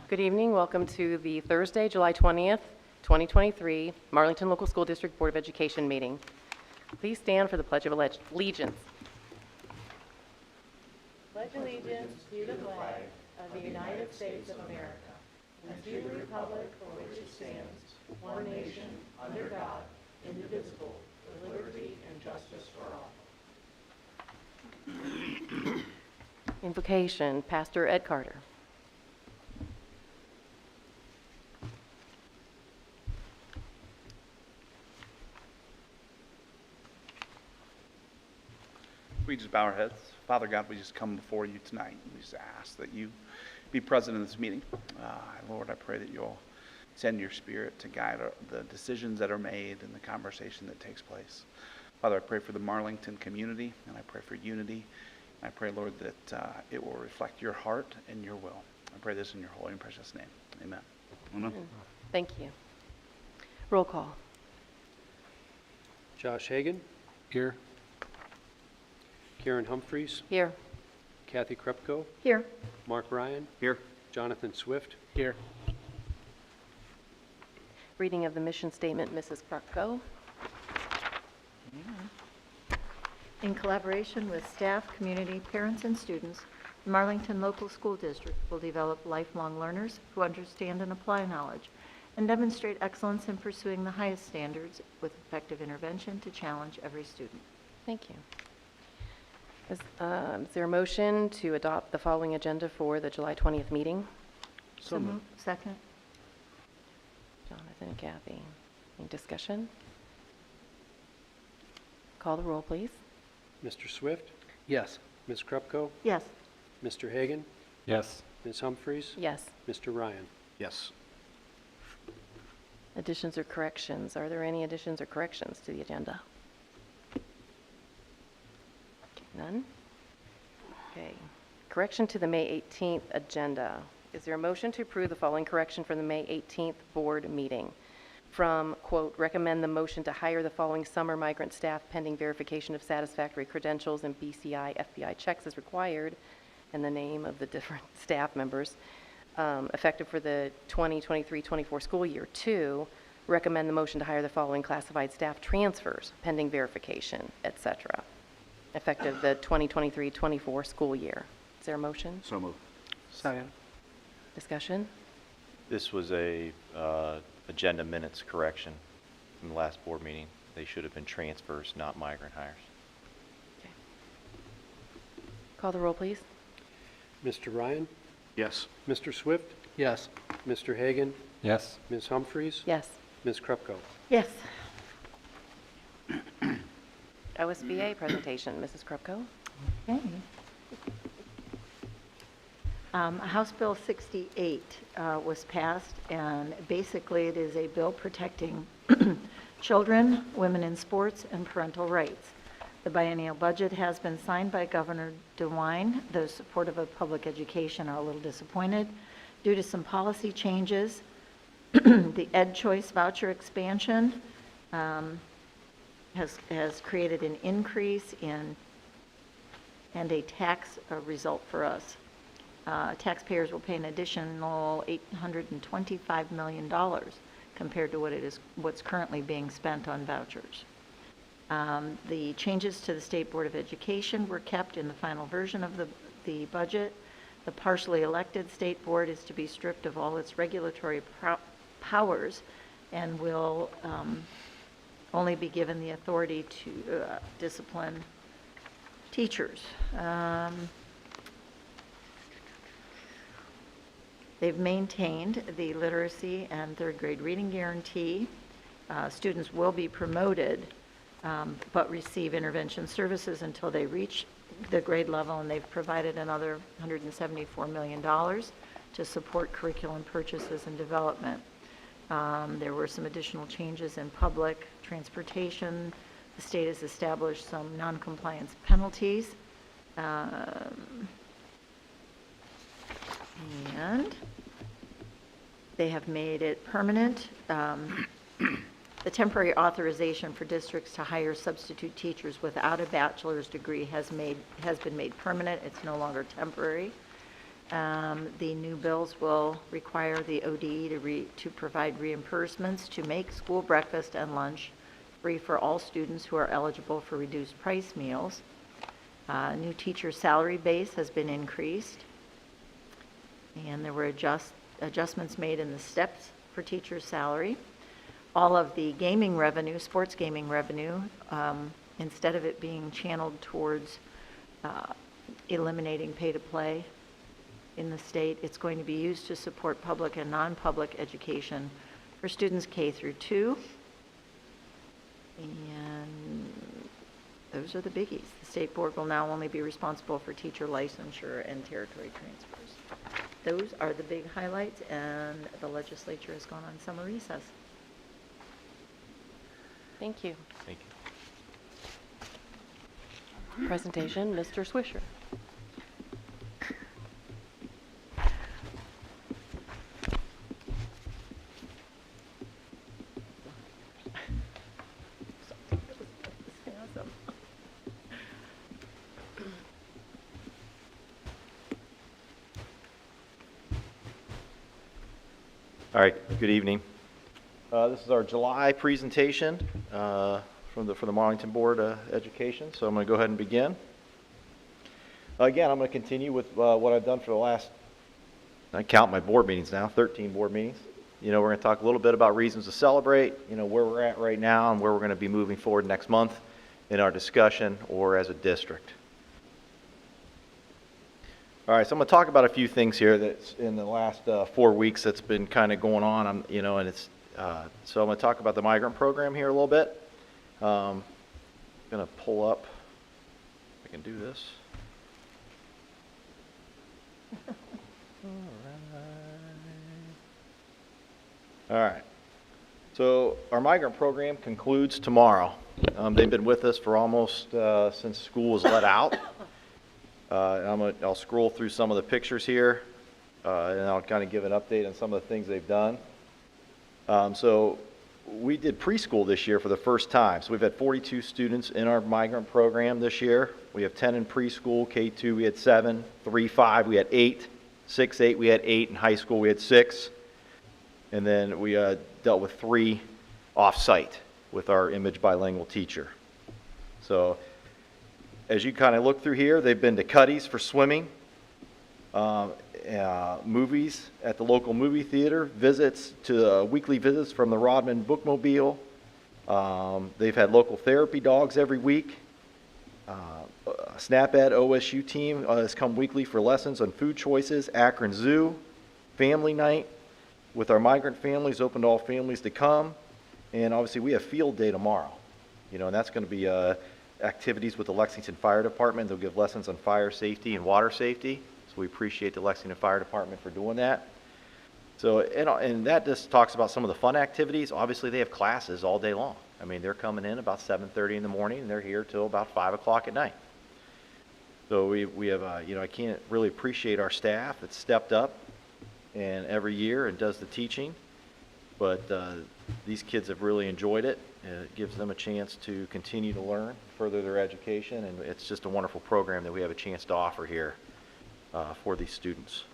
Good evening. Welcome to the Thursday, July 20th, 2023 Marlington Local School District Board of Education meeting. Please stand for the Pledge of Allegiance. Pledge allegiance to the flag of the United States of America and to the republic for which it stands, one nation, under God, indivisible, with liberty and justice for all. Invocation, Pastor Ed Carter. We just bow our heads. Father God, we just come before you tonight. We just ask that you be present in this meeting. Lord, I pray that you'll send your spirit to guide the decisions that are made and the conversation that takes place. Father, I pray for the Marlington community, and I pray for unity. I pray, Lord, that it will reflect your heart and your will. I pray this in your holy and precious name. Amen. Amen. Thank you. Roll call. Josh Hagan. Here. Karen Humphreys. Here. Kathy Krupko. Here. Mark Ryan. Here. Jonathan Swift. Here. Reading of the mission statement, Mrs. Krupko. In collaboration with staff, community, parents, and students, the Marlington Local School District will develop lifelong learners who understand and apply knowledge and demonstrate excellence in pursuing the highest standards with effective intervention to challenge every student. Thank you. Is there a motion to adopt the following agenda for the July 20th meeting? So moved. Second. Jonathan and Kathy. Any discussion? Call the roll, please. Mr. Swift. Yes. Ms. Krupko. Yes. Mr. Hagan. Yes. Ms. Humphreys. Yes. Mr. Ryan. Yes. Additions or corrections? Are there any additions or corrections to the agenda? None? Okay. Correction to the May 18th agenda. Is there a motion to approve the following correction for the May 18th board meeting? From, quote, recommend the motion to hire the following summer migrant staff pending verification of satisfactory credentials and BCI, FBI checks as required, and the name of the different staff members, effective for the 2023-24 school year. 2, recommend the motion to hire the following classified staff transfers pending verification, etc., effective the 2023-24 school year. Is there a motion? So moved. Second. Discussion? This was a agenda minutes correction from the last board meeting. They should have been transfers, not migrant hires. Okay. Call the roll, please. Mr. Ryan. Yes. Mr. Swift. Yes. Mr. Hagan. Yes. Ms. Humphreys. Yes. Ms. Krupko. Yes. OSBA presentation, Mrs. Krupko. Okay. House Bill 68 was passed, and basically it is a bill protecting children, women in sports, and parental rights. The biennial budget has been signed by Governor DeWine. Those supportive of public education are a little disappointed due to some policy changes. The Ed Choice voucher expansion has created an increase in and a tax result for us. Taxpayers will pay an additional $825 million compared to what's currently being spent on vouchers. The changes to the State Board of Education were kept in the final version of the budget. The partially elected State Board is to be stripped of all its regulatory powers and will only be given the authority to discipline teachers. They've maintained the literacy and third grade reading guarantee. Students will be promoted, but receive intervention services until they reach the grade level, and they've provided another $174 million to support curriculum purchases and development. There were some additional changes in public transportation. The state has established some non-compliance penalties. And they have made it permanent. The temporary authorization for districts to hire substitute teachers without a bachelor's degree has been made permanent. It's no longer temporary. The new bills will require the ODE to provide reimbursements to make school breakfast and lunch free for all students who are eligible for reduced price meals. New teacher salary base has been increased, and there were adjustments made in the steps for teacher salary. All of the gaming revenue, sports gaming revenue, instead of it being channeled towards eliminating pay-to-play in the state, it's going to be used to support public and non-public education for students K through 2. And those are the biggies. The state board will now only be responsible for teacher licensure and territory transfers. Those are the big highlights, and the legislature has gone on summer recess. Thank you. Thank you. Presentation, Mr. Swisher. All right, good evening. This is our July presentation for the Marlington Board of Education, so I'm going to go ahead and begin. Again, I'm going to continue with what I've done for the last, I count my board meetings now, 13 board meetings. We're going to talk a little bit about reasons to celebrate, where we're at right now and where we're going to be moving forward next month in our discussion or as a district. All right, so I'm going to talk about a few things here that's in the last 4 weeks that's been kind of going on, and it's, so I'm going to talk about the migrant program here a little bit. I'm going to pull up, if I can do this. All right, so our migrant program concludes tomorrow. They've been with us for almost since school was let out. I'll scroll through some of the pictures here, and I'll kind of give an update on some of the things they've done. So we did preschool this year for the first time. So we've had 42 students in our migrant program this year. We have 10 in preschool, K2 we had 7, 3, 5 we had 8, 6, 8 we had 8, and high school we had 6. And then we dealt with 3 off-site with our image bilingual teacher. So as you kind of look through here, they've been to Cuddy's for swimming, movies at the local movie theater, weekly visits from the Rodman Bookmobile. They've had local therapy dogs every week. SNAP Ed OSU team has come weekly for lessons on food choices. Akron Zoo, family night with our migrant families, open to all families to come. And obviously we have field day tomorrow, and that's going to be activities with the Lexington Fire Department. They'll give lessons on fire safety and water safety. So we appreciate the Lexington Fire Department for doing that. So, and that just talks about some of the fun activities. Obviously, they have classes all day long. I mean, they're coming in about 7:30 in the morning, and they're here till about 5 o'clock at night. So we have, I can't really appreciate our staff. It's stepped up and every year and does the teaching. But these kids have really enjoyed it. It gives them a chance to continue to learn, further their education, and it's just a wonderful program that we have a chance to offer here for these students.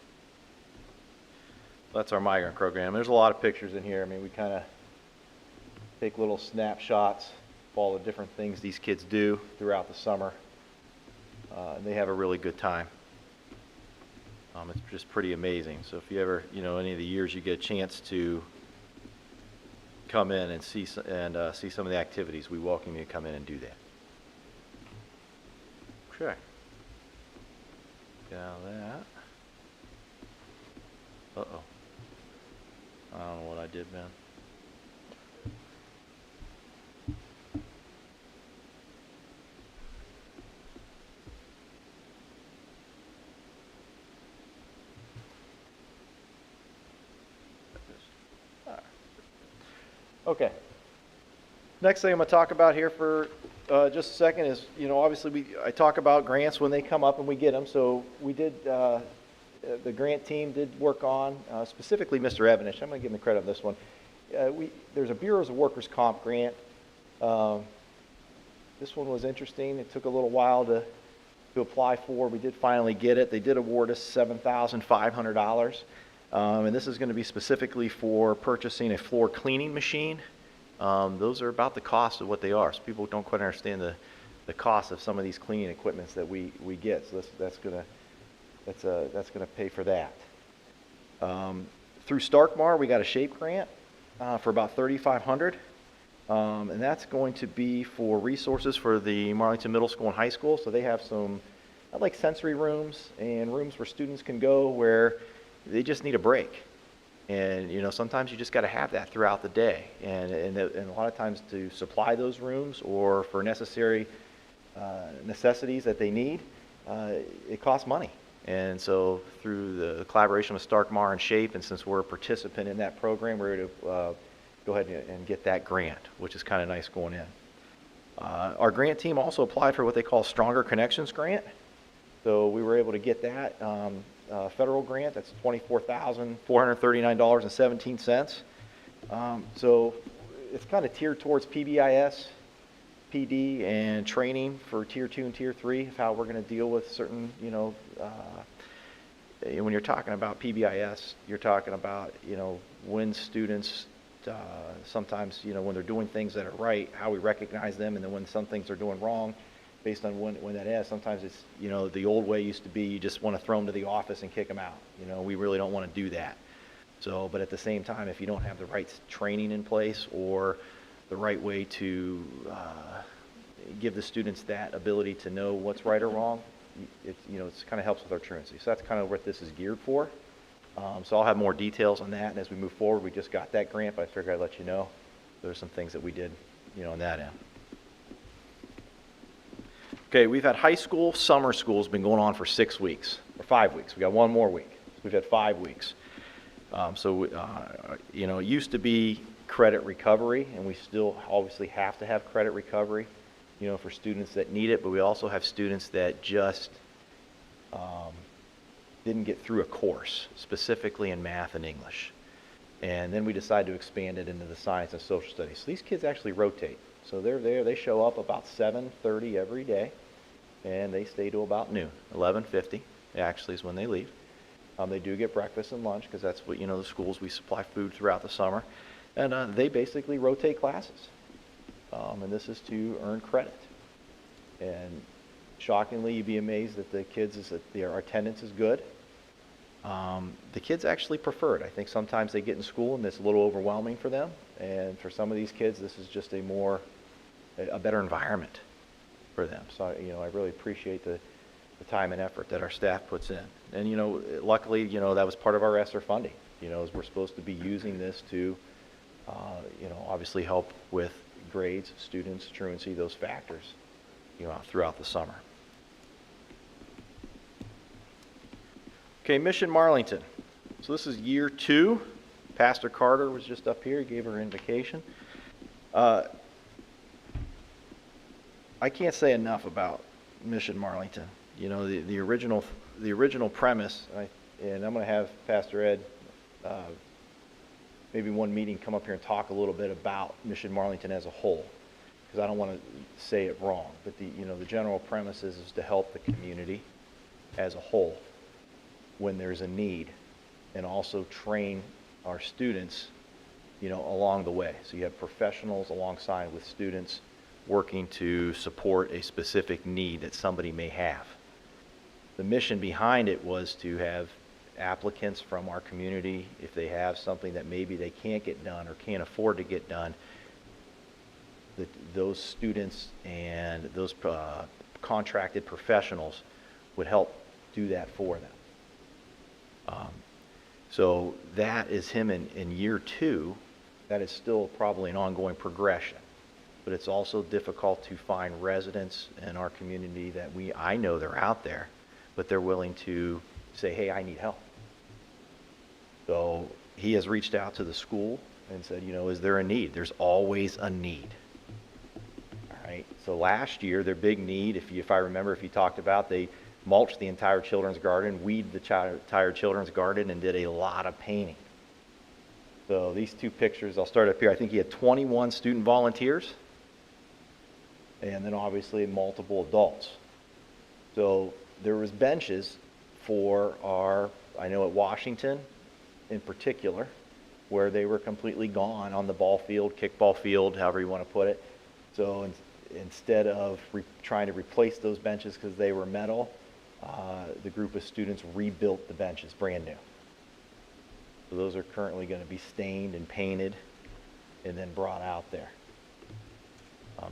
That's our migrant program. There's a lot of pictures in here. I mean, we kind of take little snapshots of all the different things these kids do throughout the summer, and they have a really good time. It's just pretty amazing. So if you ever, any of the years you get a chance to come in and see some of the activities, we welcome you to come in and do that. Okay. Now that. Uh-oh. I don't know what I did, man. Okay. Next thing I'm going to talk about here for just a second is, obviously I talk about grants when they come up and we get them. So we did, the grant team did work on, specifically Mr. Evanish. I'm going to give him the credit on this one. There's a Bureau of Workers' Comp grant. This one was interesting. It took a little while to to apply for. We did finally get it. They did award us $7,500. And this is going to be specifically for purchasing a floor cleaning machine. Those are about the cost of what they are. So people don't quite understand the cost of some of these cleaning equipments that we get. So that's going to pay for that. Through Starkmar, we got a SHAPE grant for about $3,500. And that's going to be for resources for the Marlington Middle School and High School. So they have some like sensory rooms and rooms where students can go where they just need a break. And, you know, sometimes you just got to have that throughout the day. And a lot of times to supply those rooms or for necessary necessities that they need, it costs money. And so through the collaboration with Starkmar and SHAPE, and since we're a participant in that program, we're able to go ahead and get that grant, which is kind of nice going in. Our grant team also applied for what they call Stronger Connections Grant. So we were able to get that federal grant. That's $24,439.17. So it's kind of tiered towards PBIS, PD, and training for Tier 2 and Tier 3 of how we're going to deal with certain, you know, when you're talking about PBIS, you're talking about, you know, when students sometimes, you know, when they're doing things that are right, how we recognize them, and then when some things are doing wrong, based on when that is. Sometimes it's, you know, the old way used to be you just want to throw them to the office and kick them out. You know, we really don't want to do that. So, but at the same time, if you don't have the right training in place or the right way to give the students that ability to know what's right or wrong, it, you know, it kind of helps with our truancy. So that's kind of what this is geared for. So I'll have more details on that, and as we move forward, we just got that grant, but I figured I'd let you know. There's some things that we did, you know, on that end. Okay, we've had high school summer school's been going on for 6 weeks, or 5 weeks. We got one more week. We've had 5 weeks. You know, it used to be credit recovery, and we still obviously have to have credit recovery, you know, for students that need it, but we also have students that just didn't get through a course, specifically in math and English. And then we decided to expand it into the science and social studies. So these kids actually rotate. So they're there, they show up about 7:30 every day, and they stay to about noon, 11:50 actually is when they leave. They do get breakfast and lunch because that's what, you know, the schools, we supply food throughout the summer. And they basically rotate classes. And this is to earn credit. And shockingly, you'd be amazed that the kids, their attendance is good. The kids actually prefer it. I think sometimes they get in school and it's a little overwhelming for them. And for some of these kids, this is just a better environment for them. So, you know, I really appreciate the time and effort that our staff puts in. And, you know, luckily, you know, that was part of our ESSER funding, you know, as we're supposed to be using this to, you know, obviously help with grades, students, truancy, those factors, you know, throughout the summer. Okay, Mission Marlington. So this is year 2. Pastor Carter was just up here. He gave her invocation. I can't say enough about Mission Marlington. You know, the original premise, and I'm going to have Pastor Ed maybe one meeting come up here and talk a little bit about Mission Marlington as a whole, because I don't want to say it wrong. But the general premise is to help the community as a whole when there's a need, and also train our students, you know, along the way. So you have professionals alongside with students working to support a specific need that somebody may have. The mission behind it was to have applicants from our community, if they have something that maybe they can't get done or can't afford to get done, that those students and those contracted professionals would help do that for them. So that is him in year 2. That is still probably an ongoing progression. But it's also difficult to find residents in our community that I know they're out there, but they're willing to say, hey, I need help. So he has reached out to the school and said, you know, is there a need? There's always a need. All right. So last year, their big need, if I remember, if you talked about, they mulched the entire children's garden, weeded the entire children's garden, and did a lot of painting. So these 2 pictures, I'll start up here. I think he had 21 student volunteers, and then obviously multiple adults. So there was benches for our, I know at Washington in particular, where they were completely gone on the ball field, kickball field, however you want to put it. So instead of trying to replace those benches because they were metal, the group of students rebuilt the benches, brand new. So those are currently going to be stained and painted and then brought out there.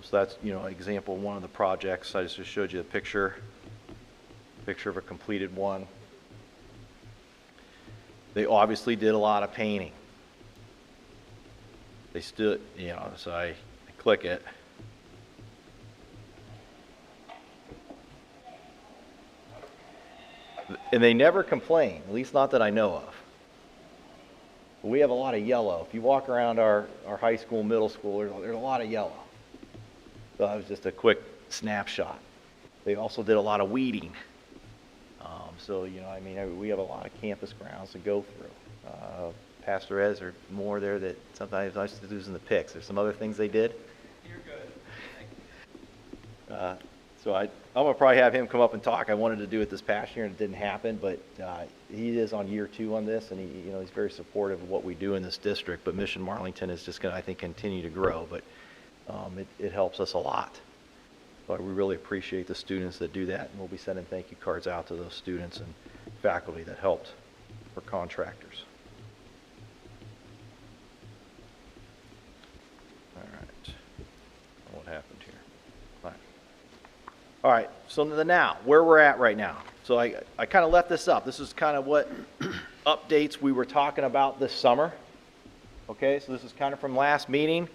So that's, an example of one of the projects. I just showed you a picture of a completed one. They obviously did a lot of painting. They stood, so I click it. And they never complain, at least not that I know of. But we have a lot of yellow. If you walk around our high school, middle school, there's a lot of yellow. So that was just a quick snapshot. They also did a lot of weeding. We have a lot of campus grounds to go through. Pastor Ez, or more there that sometimes I used to lose in the picks. There's some other things they did. You're good. So I'm going to probably have him come up and talk. I wanted to do it this past year and it didn't happen, but he is on year 2 on this, and he's very supportive of what we do in this district. But Mission Marlington is just going to, I think, continue to grow, but it helps us a lot. So we really appreciate the students that do that, and we'll be sending thank you cards out to those students and faculty that helped for contractors. All right. What happened here? All right, so now, where we're at right now. So I kind of left this up. This is kind of what updates we were talking about this summer. Okay, so this is kind of from last meeting.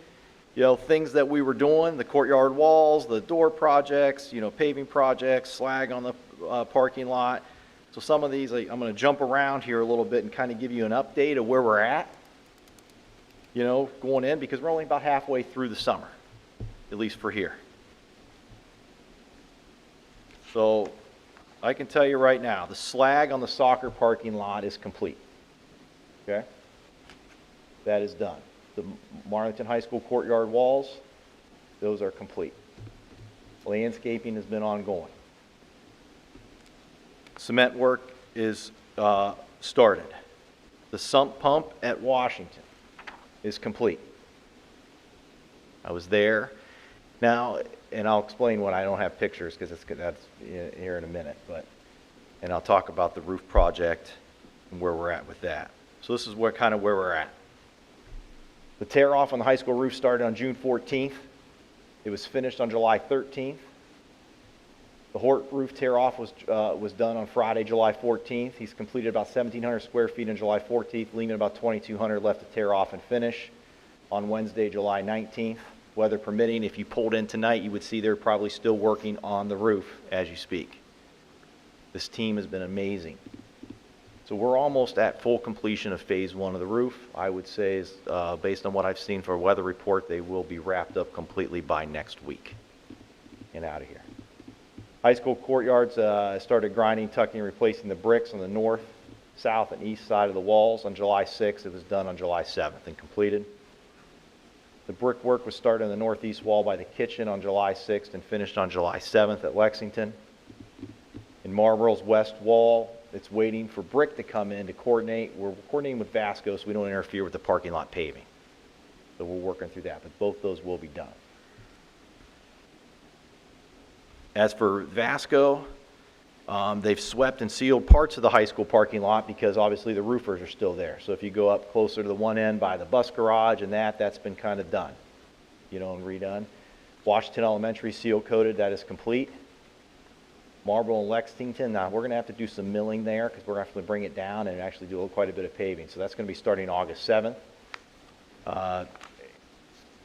Things that we were doing, the courtyard walls, the door projects, paving projects, slag on the parking lot. So some of these, I'm going to jump around here a little bit and kind of give you an update of where we're at, going in, because we're only about halfway through the summer, at least for here. So I can tell you right now, the slag on the soccer parking lot is complete. Okay? That is done. The Marlington High School courtyard walls, those are complete. Landscaping has been ongoing. Cement work is started. The sump pump at Washington is complete. I was there. Now, and I'll explain when I don't have pictures, because that's here in a minute, and I'll talk about the roof project and where we're at with that. So this is kind of where we're at. The tear off on the high school roof started on June 14th. It was finished on July 13th. The Hort roof tear off was done on Friday, July 14th. He's completed about 1,700 square feet on July 14th, leaving about 2,200 left to tear off and finish on Wednesday, July 19th. Weather permitting, if you pulled in tonight, you would see they're probably still working on the roof as you speak. This team has been amazing. So we're almost at full completion of phase 1 of the roof. I would say, based on what I've seen for a weather report, they will be wrapped up completely by next week and out of here. High school courtyards started grinding, tucking, and replacing the bricks on the north, south, and east side of the walls on July 6th. It was done on July 7th and completed. The brickwork was started on the northeast wall by the kitchen on July 6th and finished on July 7th at Lexington. In Marlborough's west wall, it's waiting for brick to come in to coordinate. We're coordinating with Vasco so we don't interfere with the parking lot paving. So we're working through that, but both those will be done. As for Vasco, they've swept and sealed parts of the high school parking lot because obviously the roofers are still there. So if you go up closer to the one end by the bus garage and that's been kind of done, and redone. Washington Elementary seal coated, that is complete. Marlboro and Lexington, now we're going to have to do some milling there because we're going to have to bring it down and actually do quite a bit of paving. So that's going to be starting August 7th.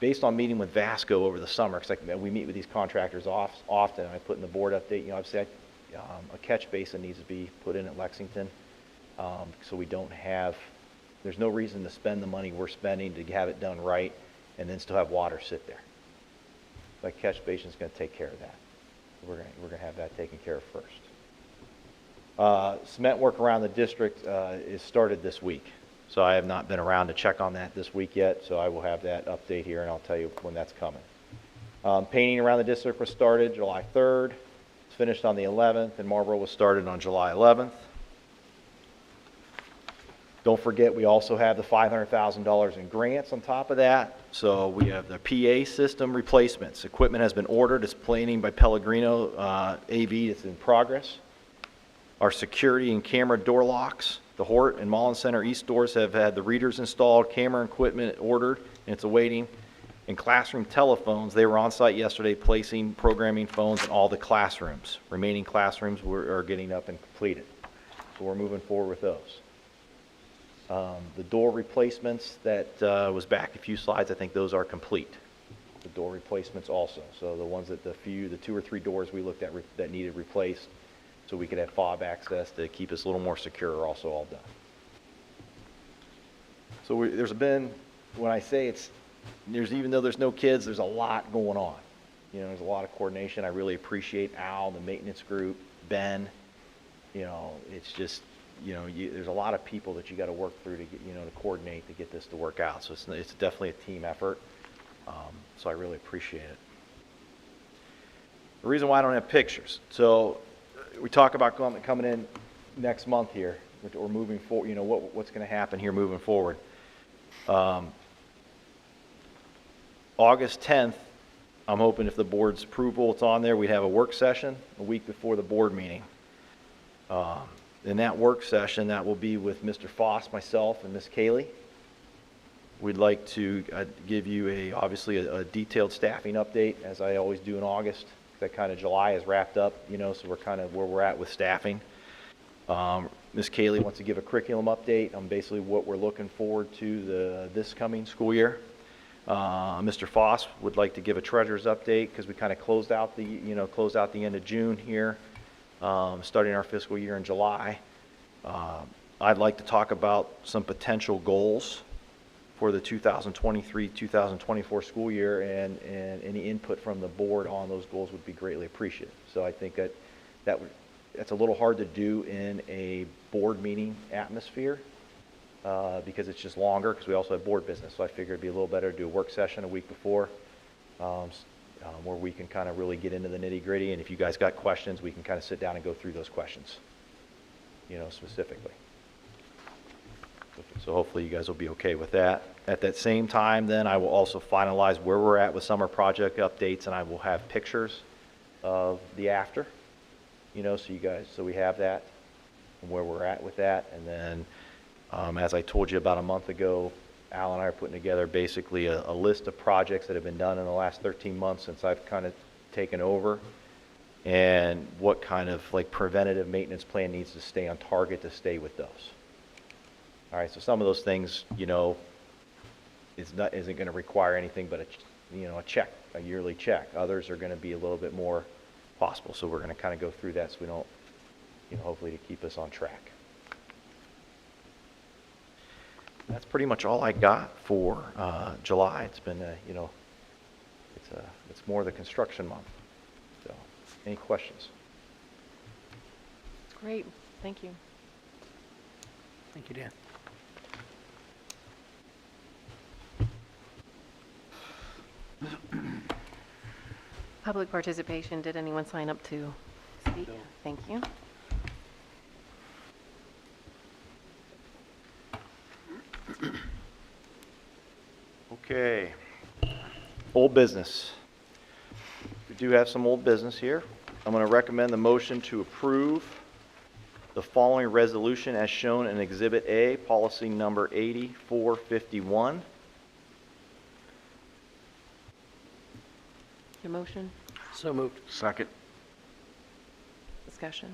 Based on meeting with Vasco over the summer, because we meet with these contractors often, and I put in the board update, obviously a catch basin needs to be put in at Lexington, so we don't have, there's no reason to spend the money we're spending to have it done right and then still have water sit there. That catch basin is going to take care of that. We're going to have that taken care of first. Cement work around the district is started this week. So I have not been around to check on that this week yet, so I will have that update here and I'll tell you when that's coming. Painting around the district was started July 3rd. It's finished on the 11th, and Marlboro was started on July 11th. Don't forget, we also have the $500,000 in grants on top of that. So we have the PA system replacements. Equipment has been ordered. It's planning by Pellegrino AV. It's in progress. Our security and camera door locks. The Hort and Mullen Center East doors have had the readers installed, camera equipment ordered, and it's awaiting. And classroom telephones, they were on site yesterday placing programming phones in all the classrooms. Remaining classrooms are getting up and completed. So we're moving forward with those. The door replacements that was back a few slides, I think those are complete. The door replacements also. So the ones that the 2 or 3 doors we looked at that needed replaced so we could have fob access to keep us a little more secure are also all done. So there's been, when I say even though there's no kids, there's a lot going on. You know, there's a lot of coordination. I really appreciate Al, the maintenance group, Ben. You know, it's just, you know, there's a lot of people that you got to work through to get, to coordinate to get this to work out. So it's definitely a team effort. So I really appreciate it. The reason why I don't have pictures. So we talk about coming in next month here, or moving forward. You know what's going to happen here moving forward. August 10th, I'm hoping if the board's approval, it's on there. We'd have a work session a week before the board meeting. In that work session, that will be with Mr. Foss, myself, and Ms. Kaylee. We'd like to give you obviously a detailed staffing update, as I always do in August. That kind of July is wrapped up, so we're kind of where we're at with staffing. Ms. Kaylee wants to give a curriculum update on basically what we're looking forward to this coming school year. Mr. Foss would like to give a treasurer's update because we kind of closed out the end of June here. Starting our fiscal year in July. I'd like to talk about some potential goals for the 2023-2024 school year, and any input from the board on those goals would be greatly appreciated. So I think that's a little hard to do in a board meeting atmosphere because it's just longer, because we also have board business. So I figured it'd be a little better to do a work session a week before, where we can kind of really get into the nitty-gritty, and if you guys got questions, we can kind of sit down and go through those questions, specifically. So hopefully you guys will be okay with that. At that same time, then, I will also finalize where we're at with summer project updates, and I will have pictures of the after, so we have that and where we're at with that. And then, as I told you about a month ago, Al and I are putting together basically a list of projects that have been done in the last 13 months since I've kind of taken over, and what kind of preventative maintenance plan needs to stay on target to stay with those. All right, so some of those things, isn't going to require anything but a check, a yearly check. Others are going to be a little bit more possible. So we're going to kind of go through that so we don't, hopefully to keep us on track. That's pretty much all I got for July. It's been, it's more the construction month. So, any questions? Great, thank you. Thank you, Dan. Public participation, did anyone sign up to speak? No. Thank you. Okay. Old business. We do have some old business here. I'm going to recommend the motion to approve the following resolution as shown in Exhibit A, policy number 8451. Your motion, So moved. Second. discussion?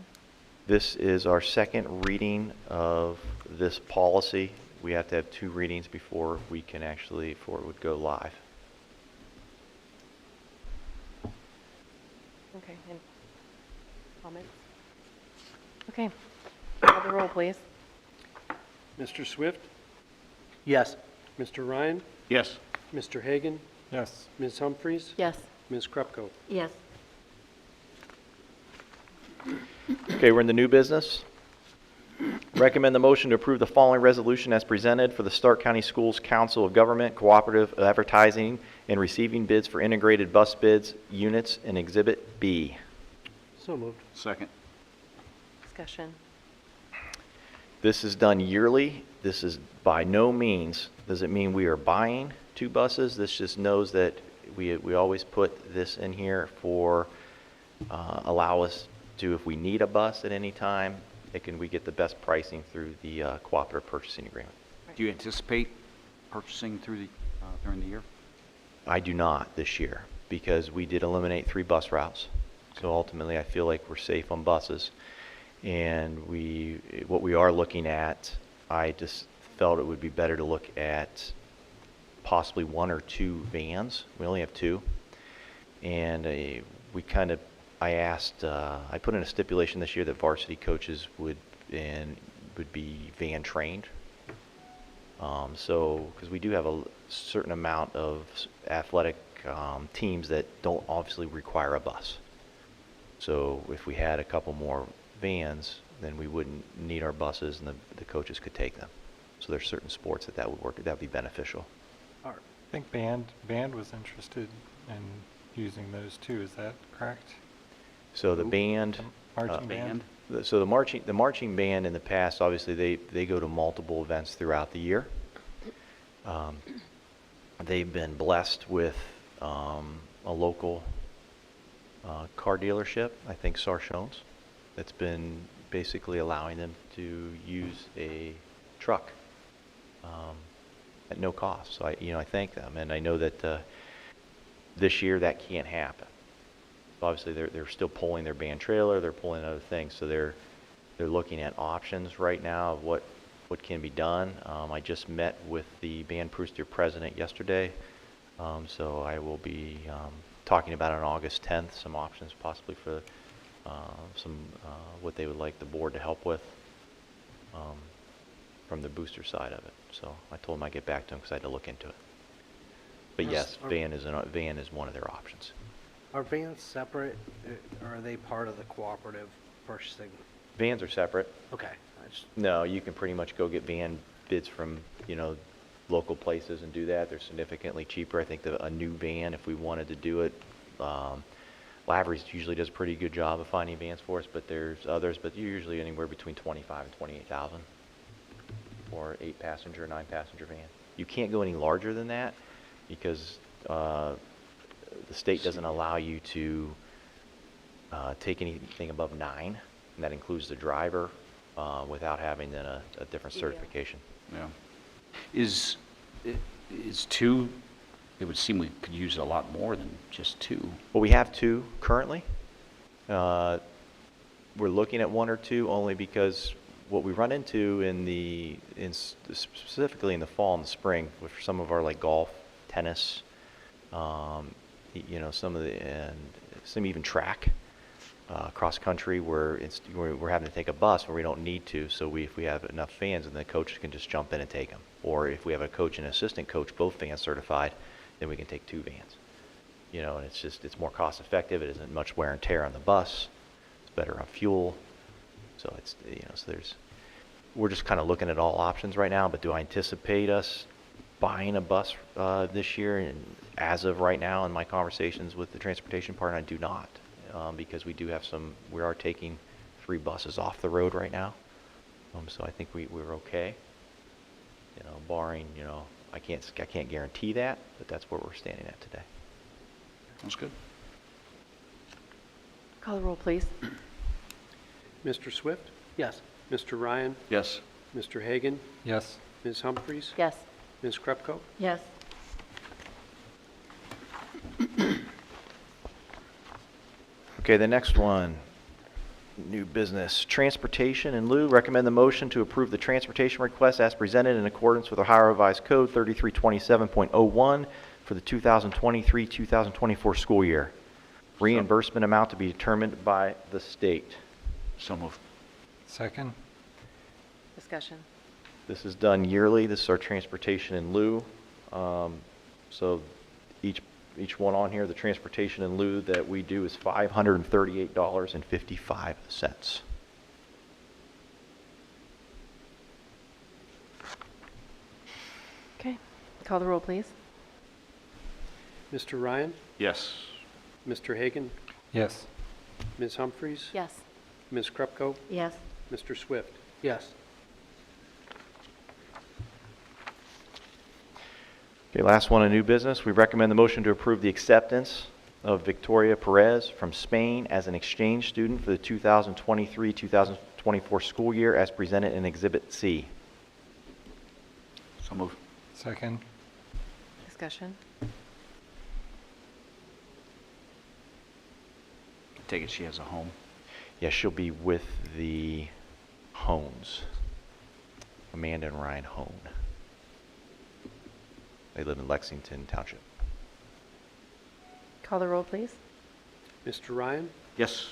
This is our second reading of this policy. We have to have 2 readings before it would go live. Okay, and comments? Okay, call the roll, please. Mr. Swift? Yes. Mr. Ryan? Yes. Mr. Hagan? Yes. Ms. Humphries? Yes. Ms. Krupko? Yes. Okay, we're in the new business. Recommend the motion to approve the following resolution as presented for the Stark County Schools Council of Government Cooperative Advertising and receiving bids for integrated bus bids units in Exhibit B. So moved. Second. Discussion. This is done yearly. This is by no means, does it mean we are buying 2 buses? This just knows that we always put this in here for, allow us to, if we need a bus at any time, we get the best pricing through the cooperative purchasing agreement. Do you anticipate purchasing during the year? I do not this year, because we did eliminate 3 bus routes. So ultimately, I feel like we're safe on buses. And what we are looking at, I just felt it would be better to look at possibly 1 or 2 vans. We only have 2. And I put in a stipulation this year that varsity coaches would be van trained. Because we do have a certain amount of athletic teams that don't obviously require a bus. So if we had a couple more vans, then we wouldn't need our buses and the coaches could take them. So there's certain sports that would work, that would be beneficial. I think band was interested in using those too, is that correct? So the band. Marching band? So the marching band in the past, obviously they go to multiple events throughout the year. They've been blessed with a local car dealership, I think Sarchone's, that's been basically allowing them to use a truck at no cost. So I thank them, and I know that this year that can't happen. Obviously, they're still pulling their band trailer, they're pulling other things, so they're looking at options right now of what can be done. I just met with the Band Brewster president yesterday, so I will be talking about on August 10th some options possibly for what they would like the board to help with from the booster side of it. So I told them I'd get back to them because I had to look into it. But yes, van is one of their options. Are vans separate, or are they part of the cooperative purchasing? Vans are separate. Okay. No, you can pretty much go get van bids from, local places and do that. They're significantly cheaper. I think a new van, if we wanted to do it, Lavery's usually does a pretty good job of finding vans for us, but there's others, but you're usually anywhere between 25 and 28,000 for 8-passenger, 9-passenger van. You can't go any larger than that because the state doesn't allow you to take anything above 9, and that includes the driver without having then a different certification. Yeah. Is 2, it would seem we could use a lot more than just 2. Well, we have 2 currently. We're looking at 1 or 2 only because what we run into specifically in the fall and the spring with some of our like golf, tennis, some even track, cross country where we're having to take a bus where we don't need to. So if we have enough fans, then the coach can just jump in and take them. Or if we have a coach and assistant coach, both fans certified, then we can take 2 vans. And it's more cost effective. It isn't much wear and tear on the bus. It's better on fuel. So we're just kind of looking at all options right now. But do I anticipate us buying a bus this year? And as of right now, in my conversations with the transportation partner, I do not, because we are taking 3 buses off the road right now. So I think we're okay. Barring, I can't guarantee that, but that's where we're standing at today. That's good. Call the roll, please. Mr. Swift? Yes. Mr. Ryan? Yes. Mr. Hagan? Yes. Ms. Humphries? Yes. Ms. Krupko? Yes. Okay, the next one, new business, transportation in lieu. Recommend the motion to approve the transportation request as presented in accordance with Ohio Revised Code 3327.01 for the 2023-2024 school year. Reimbursement amount to be determined by the state. So moved. Second? Discussion. This is done yearly. This is our transportation in lieu. So each one on here, the transportation in lieu that we do is $538.55. Okay. Call the roll, please. Mr. Ryan? Yes. Mr. Hagan? Yes. Ms. Humphries? Yes. Ms. Krupko? Yes. Mr. Swift? Yes. Okay, last one, a new business. We recommend the motion to approve the acceptance of Victoria Perez from Spain as an exchange student for the 2023-2024 school year as presented in Exhibit C. So move. Second. Discussion? Take it she has a home. Yeah, she'll be with the Hones, Amanda and Ryan Hone. They live in Lexington Township. Call the roll, please. Mr. Ryan? Yes.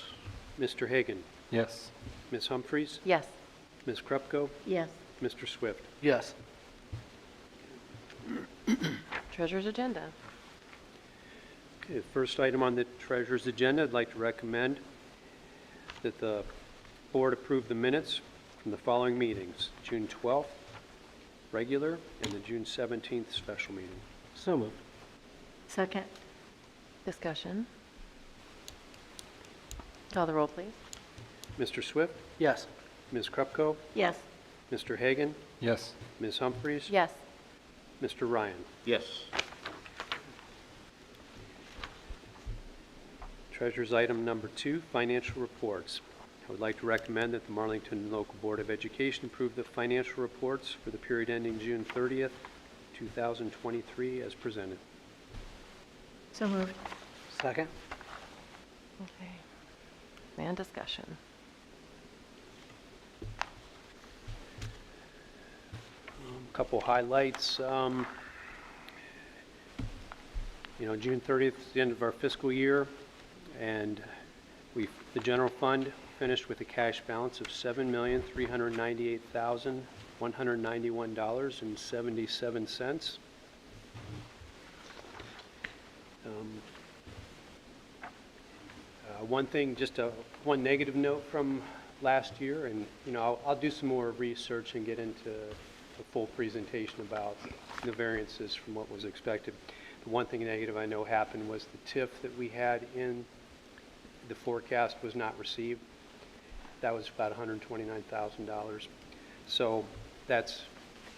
Mr. Hagan? Yes. Ms. Humphries? Yes. Ms. Krupko? Yes. Mr. Swift? Yes. Treasurer's agenda. Okay, first item on the treasurer's agenda, I'd like to recommend that the board approve the minutes from the following meetings: June 12th, regular, and the June 17th special meeting. So moved. Second. Discussion? Call the roll, please. Mr. Swift? Yes. Ms. Krupko? Yes. Mr. Hagan? Yes. Ms. Humphries? Yes. Mr. Ryan? Yes. Treasurer's item number 2, financial reports. I would like to recommend that the Marlington Local Board of Education approve the financial reports for the period ending June 30th, 2023 as presented. So moved. Second? Okay. And discussion? Couple highlights. June 30th is the end of our fiscal year, and the general fund finished with a cash balance of $7,398,191.77. One thing, one negative note from last year, and I'll do some more research and get into a full presentation about the variances from what was expected. The one thing negative I know happened was the TIF that we had in the forecast was not received. That was about $129,000. So that's,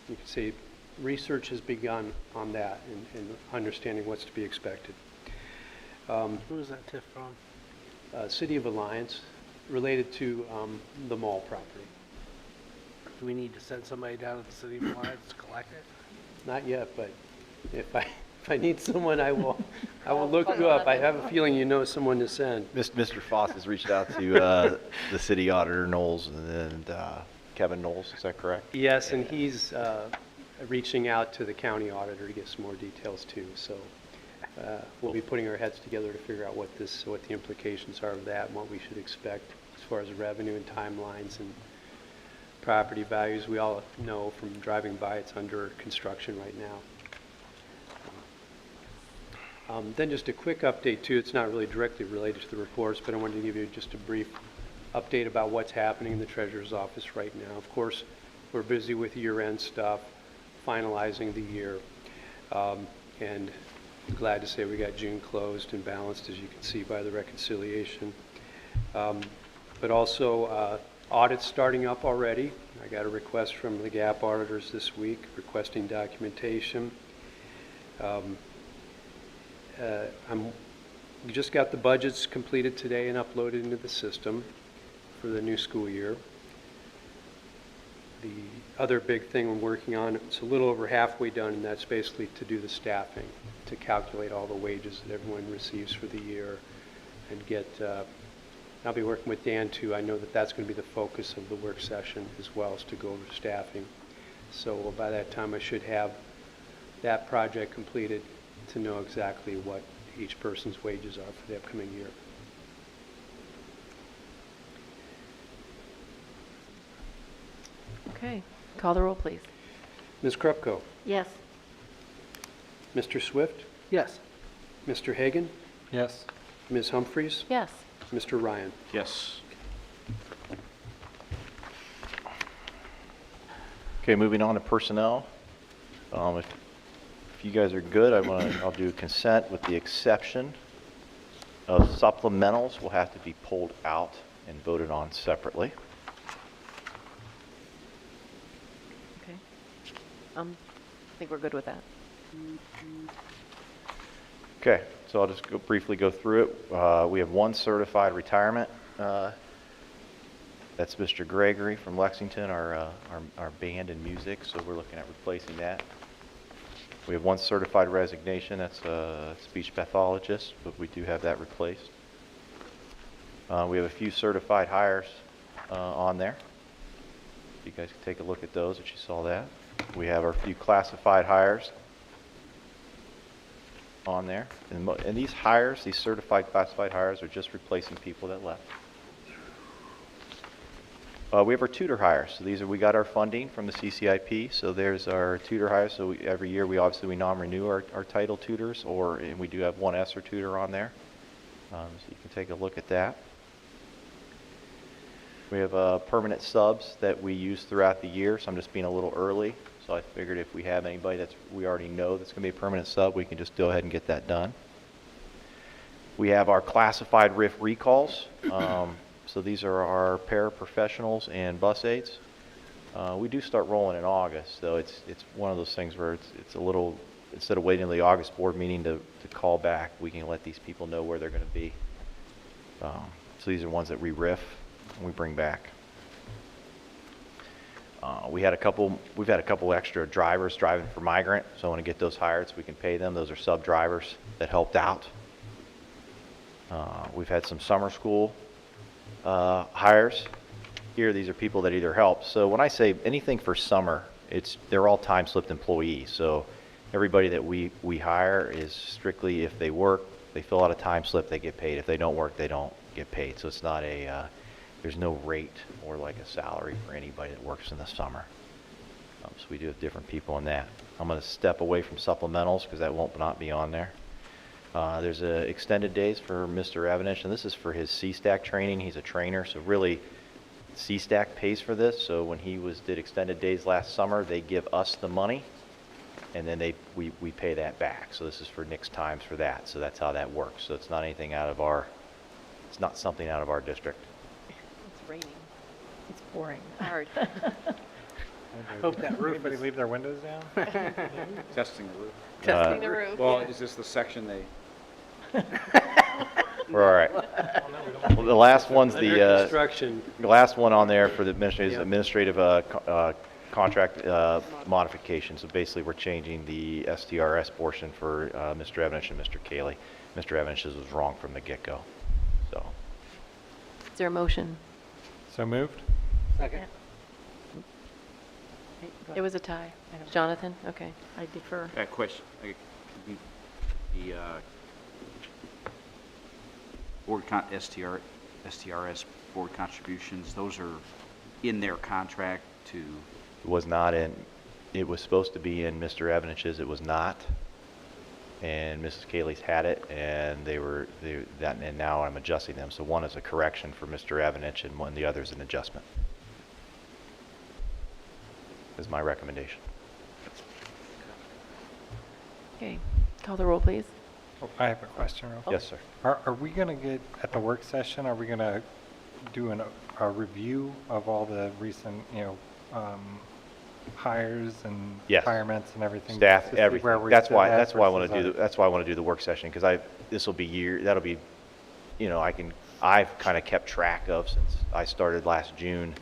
you could say, research has begun on that and understanding what's to be expected. Who is that TIF from? City of Alliance, related to the mall property. Do we need to send somebody down to the city of Alliance to collect it? Not yet, but if I need someone, I will look you up. I have a feeling you know someone to send. Mr. Foss has reached out to the city auditor, Knowles, and Kevin Knowles, is that correct? Yes, and he's reaching out to the county auditor to get some more details too. So we'll be putting our heads together to figure out what the implications are of that and what we should expect as far as revenue and timelines and property values. We all know from driving by it's under construction right now. Then just a quick update too. It's not really directly related to the reports, but I wanted to give you just a brief update about what's happening in the Treasurer's office right now. Of course, we're busy with year-end stuff, finalizing the year, and glad to say we got June closed and balanced, as you can see by the reconciliation. But also audits starting up already. I got a request from the GAP auditors this week requesting documentation. We just got the budgets completed today and uploaded into the system for the new school year. The other big thing we're working on, it's a little over halfway done, and that's basically to do the staffing, to calculate all the wages that everyone receives for the year and get, I'll be working with Dan too. I know that that's going to be the focus of the work session as well, as to go over staffing. So by that time I should have that project completed to know exactly what each person's wages are for the upcoming year. Okay. Call the roll, please. Ms. Krupko, Yes. Mr. Swift, Yes. Mr. Hagan, Yes. Ms. Humphries, Yes. Mr. Ryan. Yes. Okay, moving on to personnel. If you guys are good, I'll do consent with the exception Supplementals will have to be pulled out and voted on separately. Okay. I think we're good with that. Okay, so I'll just briefly go through it. We have one certified retirement. That's Mr. Gregory from Lexington, our band and music, so we're looking at replacing that. We have one certified resignation, that's a speech pathologist, but we do have that replaced. We have a few certified hires on there. You guys can take a look at those if you saw that. We have our few classified hires on there. And these hires, these certified classified hires, are just replacing people that left. We have our tutor hires. So we got our funding from the CCIP. So there's our tutor hires. So every year we non-renew our title tutors, and we do have one ESSER tutor on there. So you can take a look at that. We have permanent subs that we use throughout the year. So I'm just being a little early. So I figured if we have anybody we already know that's going to be a permanent sub, we can just go ahead and get that done. We have our classified RIF recalls. So these are our paraprofessionals and bus aides. We do start rolling in August, so it's one of those things where it's a little, instead of waiting until the August board meeting to call back, we can let these people know where they're going to be. So these are ones that we RIF and we bring back. We've had a couple extra drivers driving for migrant, so I want to get those hired so we can pay them. Those are sub drivers that helped out. We've had some summer school hires. Here, these are people that either help. So when I say anything for summer, they're all time slipped employees. So everybody that we hire is strictly if they work, they fill out a time slip, they get paid. If they don't work, they don't get paid. So it's not there's no rate or like a salary for anybody that works in the summer. So we do have different people on that. I'm going to step away from supplementals because that won't not be on there. There's extended days for Mr. Evanich, and this is for his C-Stack training. He's a trainer, so really C-Stack pays for this. So when he did extended days last summer, they give us the money, and then we pay that back. So this is for Nick's times for that. So that's how that works. So it's not anything it's not something out of our district. It's raining. It's boring. Hard. Hope that roof Anybody is- leave their windows down? Testing the roof. Testing the roof. Well, yeah. is this the section they? We're all right. Well, the last one's Under construction. the last one on there for the administrative contract modification. So basically, we're changing the STRS portion for Mr. Evanich and Mr. Cayley. Mr. Evanich's was wrong from the get-go. So Is there a motion? So moved? Second. It was a tie. Jonathan? Okay. I defer. Question. The STRS board contributions, those are in their contract to, it was not in. It was supposed to be in Mr. Evanich's. It was not. And Mrs. Cayley's had it, and and now I'm adjusting them. So one is a correction for Mr. Evanich, and the other is an adjustment. Is my recommendation. Okay. Call the roll, please. Oh, I have a question real quick. Yes, sir. Are we going to get, at the work session, are we going to do a review of all the recent, hires and Yes. retirements and everything? Staff, to see everything. where we That's sit why at I want to versus do that's why I want to do the work session, because this will be that'll be, I've kind of kept track of since I started last June,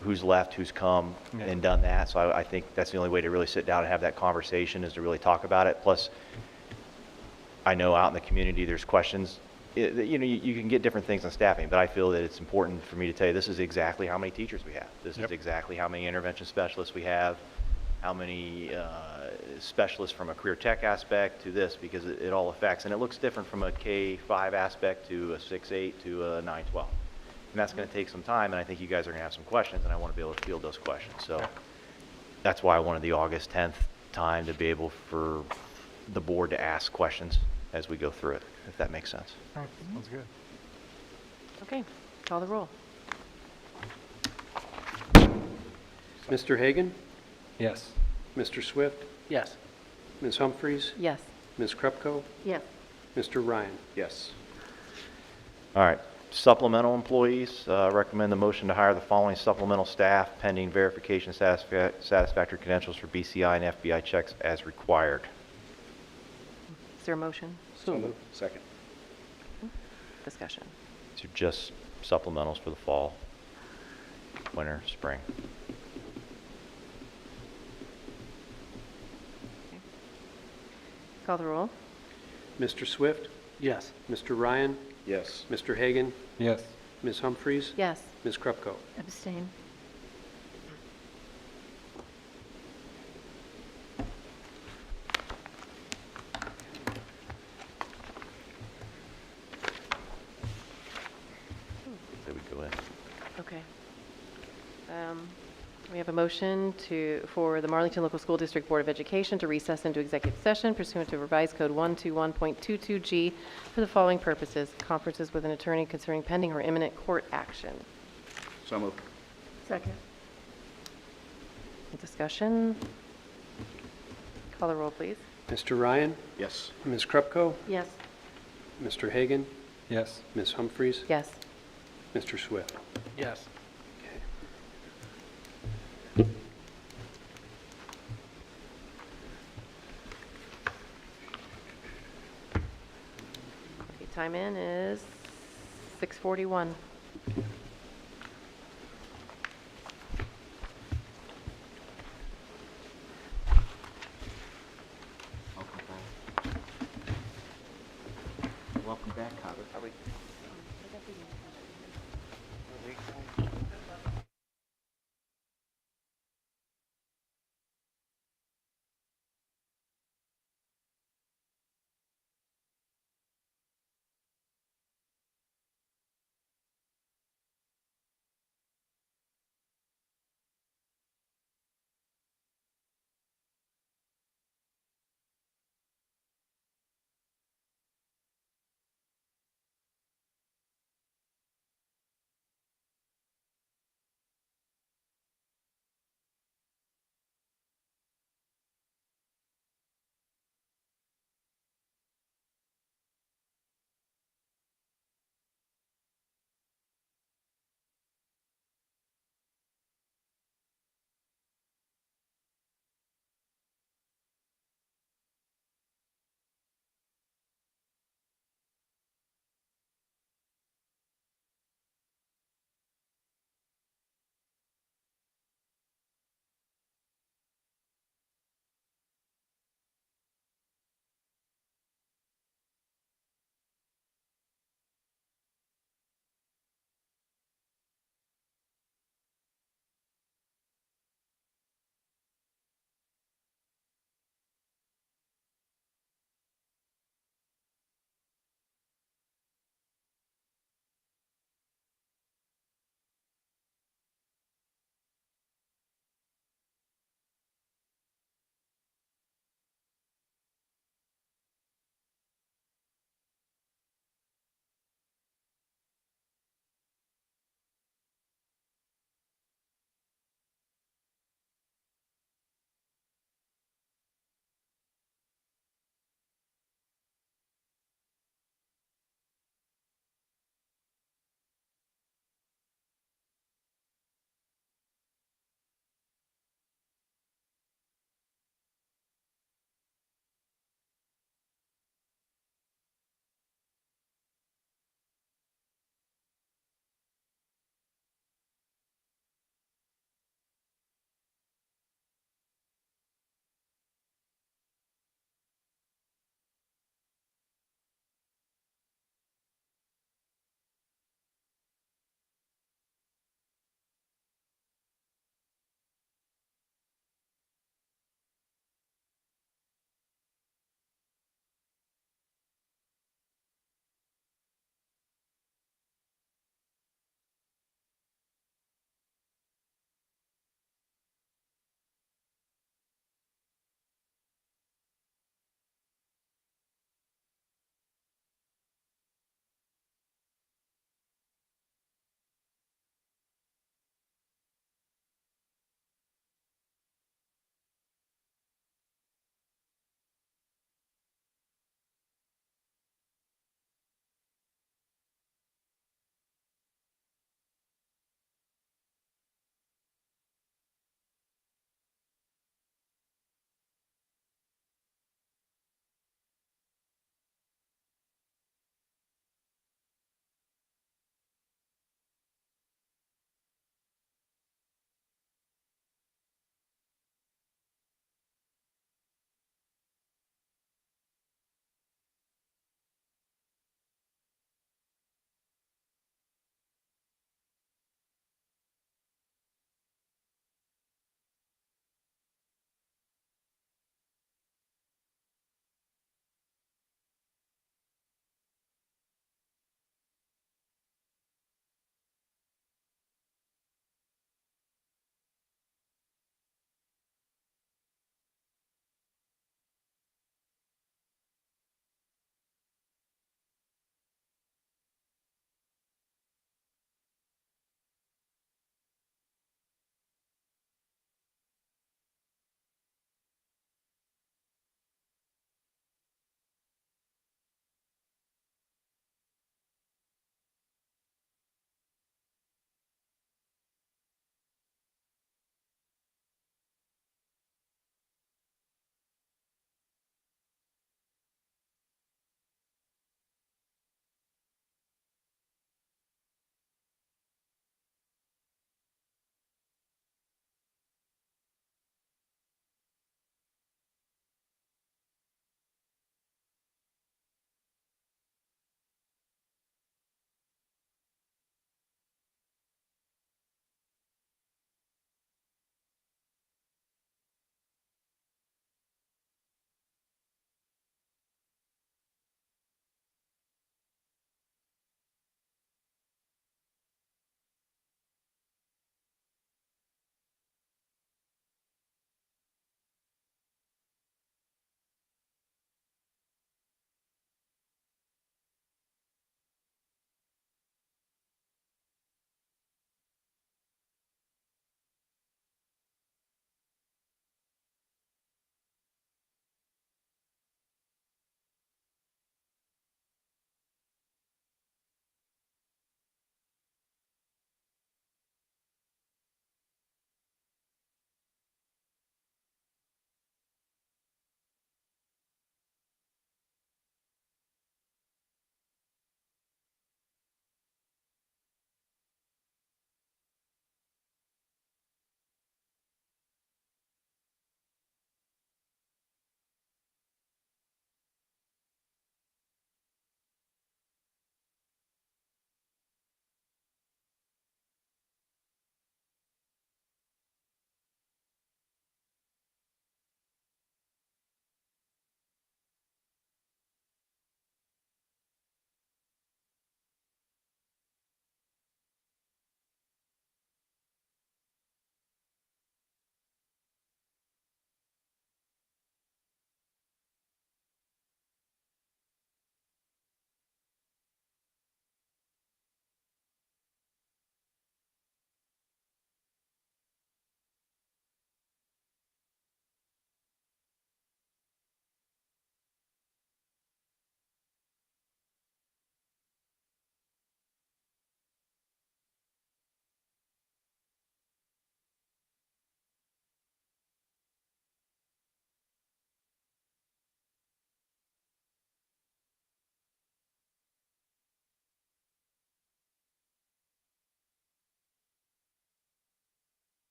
who's left, who's come, Yeah. and done that. So I think that's the only way to really sit down and have that conversation, is to really talk about it. Plus, I know out in the community there's questions. You can get different things on staffing, but I feel that it's important for me to tell you this is exactly how many teachers we have. This Yep. is exactly how many intervention specialists we have, how many specialists from a career tech aspect to this, because it all affects. And it looks different from a K-5 aspect to a 6-8 to a 9-12. And that's going to take some time, and I think you guys are going to have some questions, and I want to be able to field those questions. So that's why I wanted the August 10th time to be able for the board to ask questions as we go through it, if that makes sense. All right, sounds good. Okay. Call the roll. Mr. Hagan? Yes. Mr. Swift? Yes. Ms. Humphries? Yes. Ms. Krupko? Yes. Mr. Ryan? Yes. All right, supplemental employees, recommend the motion to hire the following supplemental staff pending verification of satisfactory credentials for BCI and FBI checks as required. Is there a motion? So moved. Second. Discussion. These are just supplementals for the fall, winter, spring. Call the roll. Mr. Swift? Yes. Mr. Ryan? Yes. Mr. Hagan? Yes. Ms. Humphries? Yes. Ms. Krupko? Abstain. They would go in. Okay. We have a motion for the Marlington Local School District Board of Education to recess into executive session pursuant to revised code 121.22G for the following purposes: conferences with an attorney concerning pending or imminent court action. So moved. Second. Discussion. Call the roll, please. Mr. Ryan? Yes. Ms. Krupko? Yes. Mr. Hagan? Yes. Ms. Humphries? Yes. Mr. Swift? Yes. Okay, time in is 6:41. Welcome back, Cotter.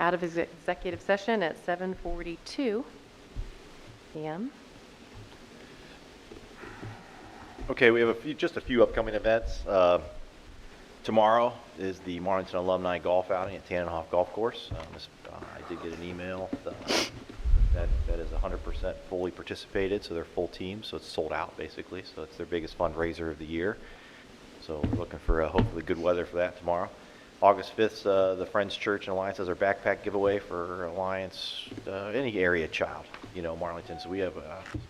out of executive session at 7:42 PM. Okay, we have just a few upcoming events. Tomorrow is the Marlington Alumni Golf Outing at Tannenhoff Golf Course. I did get an email that is 100% fully participated, so they're full team, so it's sold out basically. So it's their biggest fundraiser of the year. So we're looking for hopefully good weather for that tomorrow. August 5th, the Friends Church and Alliance has our backpack giveaway for Alliance, any area child, Marlington. So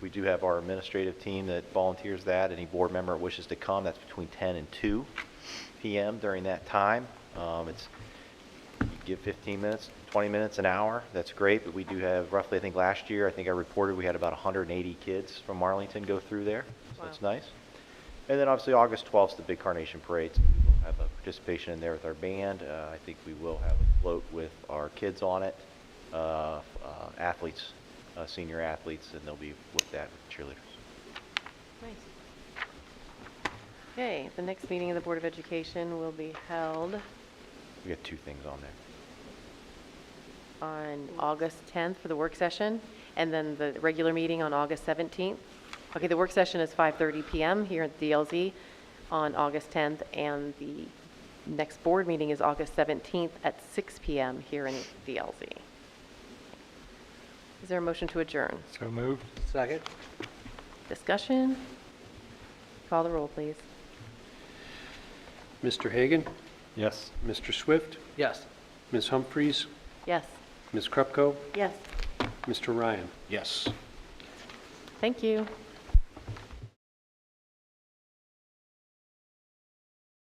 we do have our administrative team that volunteers that. Any board member that wishes to come, that's between 10 and 2 p.m. during that time. You give 15 minutes, 20 minutes, an hour. That's great, but we do have roughly, I think last year, I reported we had about 180 kids from Marlington go through there. So that's nice. And then obviously August 12th is the big Carnation Parade. So we'll have a participation in there with our band. I think we will have a float with our kids on it, athletes, senior athletes, and they'll be with that with cheerleaders. Nice. Okay, the next meeting of the Board of Education will be held We got 2 things on there. on August 10th for the work session, and then the regular meeting on August 17th. Okay, the work session is 5:30 PM here at DLZ on August 10th, and the next board meeting is August 17th at 6 PM here in DLZ. Is there a motion to adjourn? So moved. Second? Discussion? Call the roll, please. Mr. Hagan, Yes. Mr. Swift, Yes. Ms. Humphries, Yes, Ms. Krupko, Yes. Mr. Ryan. Yes. thank you.